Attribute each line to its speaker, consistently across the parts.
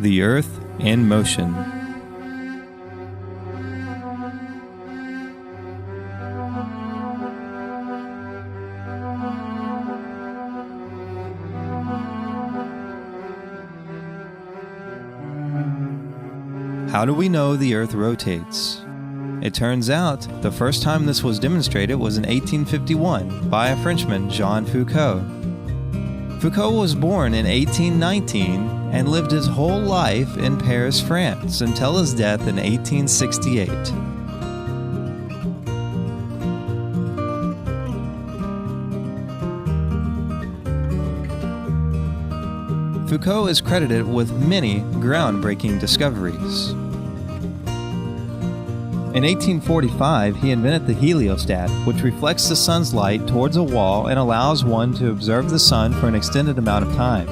Speaker 1: the Earth in motion. How do we know the Earth rotates? It turns out the first time this was demonstrated was in 1851 by a Frenchman, Jean Foucault. Foucault was born in 1819 and lived his whole life in Paris, France, until his death in 1868. Foucault is credited with many groundbreaking discoveries. In 1845, he invented the heliostat, which reflects the sun's light towards a wall and allows one to observe the sun for an extended amount of time.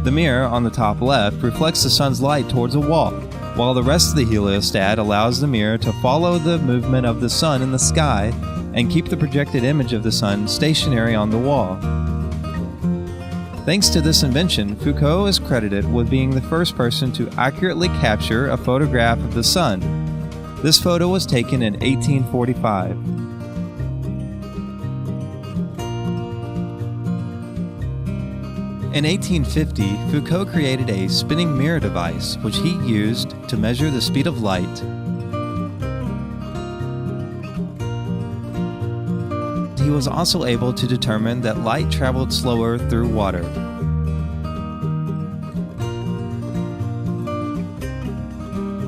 Speaker 1: The mirror on the top left reflects the sun's light towards a wall, while the rest of the heliostat allows the mirror to follow the movement of the sun in the sky and keep the projected image of the sun stationary on the wall. Thanks to this invention, Foucault is credited with being the first person to accurately capture a photograph of the sun. This photo was taken in 1845. In 1850, Foucault created a spinning mirror device which he used to measure the speed of light. He was also able to determine that light traveled slower through water.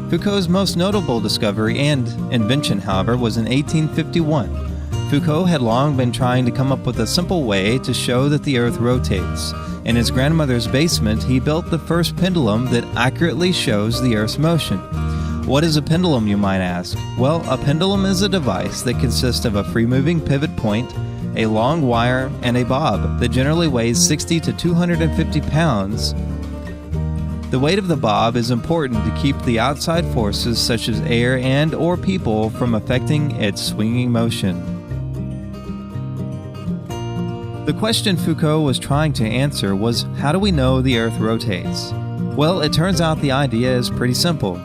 Speaker 1: Foucault's most notable discovery and invention, however, was in 1851. Foucault had long been trying to come up with a simple way to show that the Earth rotates. In his grandmother's basement, he built the first pendulum that accurately shows the Earth's motion. What is a pendulum, you might ask? Well, a pendulum is a device that consists of a free-moving pivot point, a long wire, and a bob that generally weighs 60 to 250 pounds. The weight of the bob is important to keep the outside forces such as air and or people from affecting its swinging motion. The question Foucault was trying to answer was, how do we know the Earth rotates? Well, it turns out the idea is pretty simple.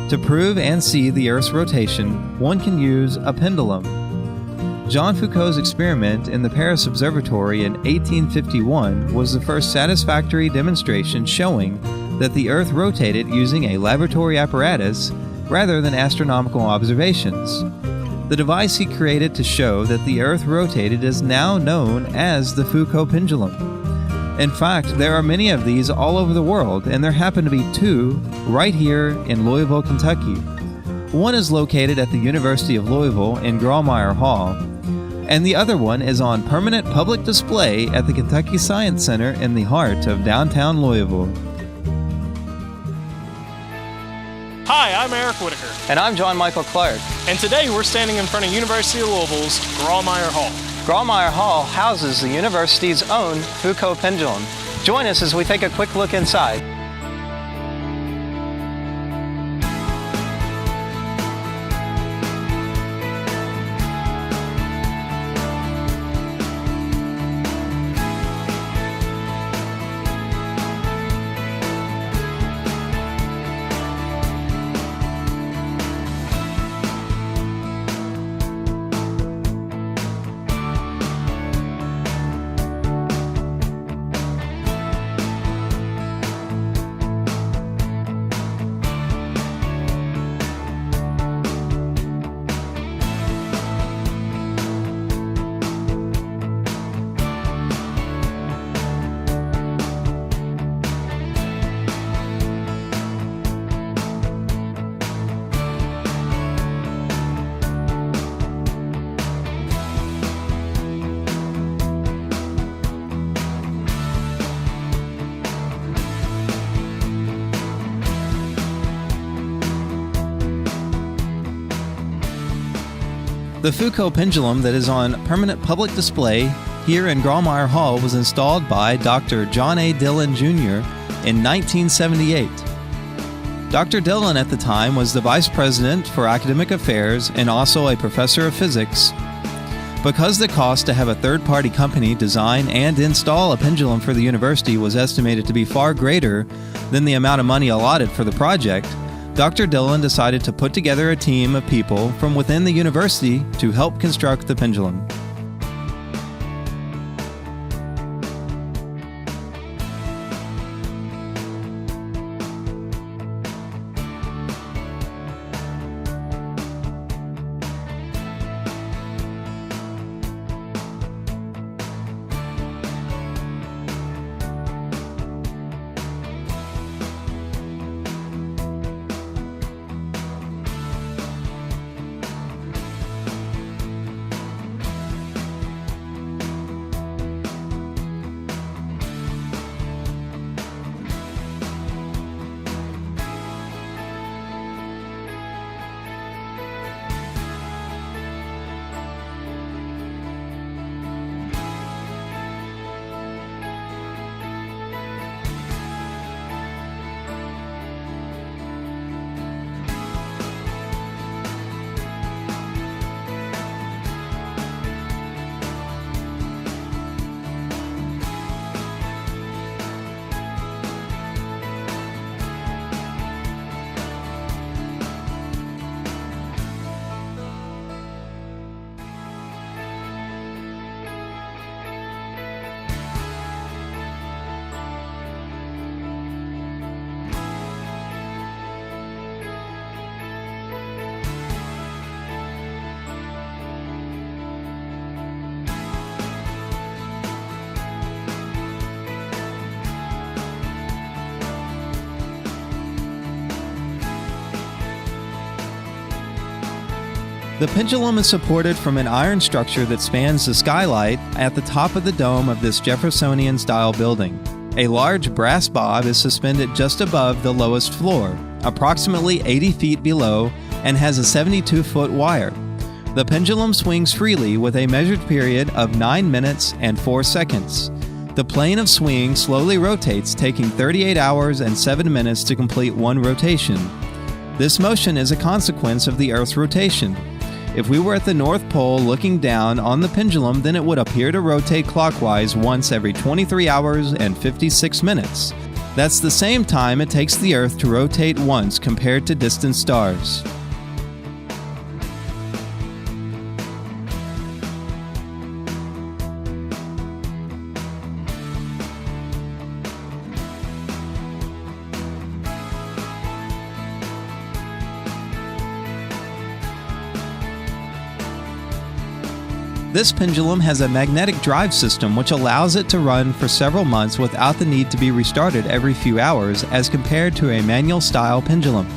Speaker 1: To prove and see the Earth's rotation, one can use a pendulum. Jean Foucault's experiment in the Paris Observatory in 1851 was the first satisfactory demonstration showing that the Earth rotated using a laboratory apparatus rather than astronomical observations. The device he created to show that the Earth rotated is now known as the Foucault Pendulum. In fact, there are many of these all over the world, and there happen to be two right here in Louisville, Kentucky. One is located at the University of Louisville in Grawemeyer Hall, and the other one is on permanent public display at the Kentucky Science Center in the heart of downtown Louisville.
Speaker 2: Hi, I'm Eric Whitaker.
Speaker 3: And I'm John Michael Clark.
Speaker 2: And today we're standing in front of University of Louisville's Grawemeyer Hall.
Speaker 3: Grawemeyer Hall houses the university's own Foucault Pendulum. Join us as we take a quick look inside.
Speaker 1: The Foucault Pendulum that is on permanent public display here in Grawemeyer Hall was installed by Dr. John A. Dillon Jr. in 1978. Dr. Dillon at the time was the Vice President for Academic Affairs and also a professor of physics. Because the cost to have a third-party company design and install a pendulum for the university was estimated to be far greater than the amount of money allotted for the project, Dr. Dillon decided to put together a team of people from within the university to help construct the pendulum. The pendulum is supported from an iron structure that spans the skylight at the top of the dome of this Jeffersonian-style building. A large brass bob is suspended just above the lowest floor, approximately 80 feet below, and has a 72-foot wire. The pendulum swings freely with a measured period of 9 minutes and 4 seconds. The plane of swing slowly rotates, taking 38 hours and 7 minutes to complete one rotation. This motion is a consequence of the Earth's rotation. If we were at the North Pole looking down on the pendulum, then it would appear to rotate clockwise once every 23 hours and 56 minutes. That's the same time it takes the Earth to rotate once compared to distant stars. This pendulum has a magnetic drive system which allows it to run for several months without the need to be restarted every few hours as compared to a manual-style pendulum.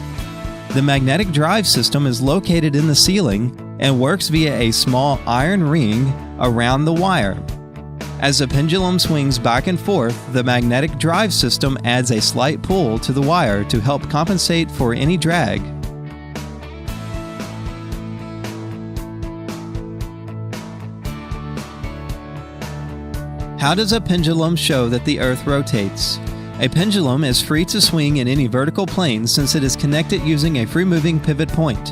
Speaker 1: The magnetic drive system is located in the ceiling and works via a small iron ring around the wire. As the pendulum swings back and forth, the magnetic drive system adds a slight pull to the wire to help compensate for any drag. How does a pendulum show that the Earth rotates? A pendulum is free to swing in any vertical plane since it is connected using a free-moving pivot point,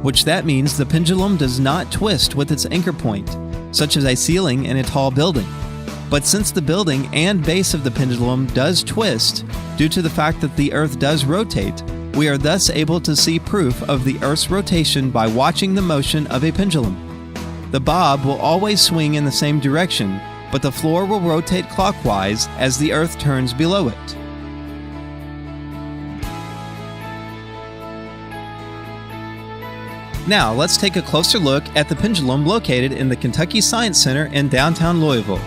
Speaker 1: which that means the pendulum does not twist with its anchor point, such as a ceiling in a tall building. But since the building and base of the pendulum does twist, due to the fact that the Earth does rotate, we are thus able to see proof of the Earth's rotation by watching the motion of a pendulum. The bob will always swing in the same direction, but the floor will rotate clockwise as the Earth turns below it. Now let's take a closer look at the pendulum located in the Kentucky Science Center in downtown Louisville.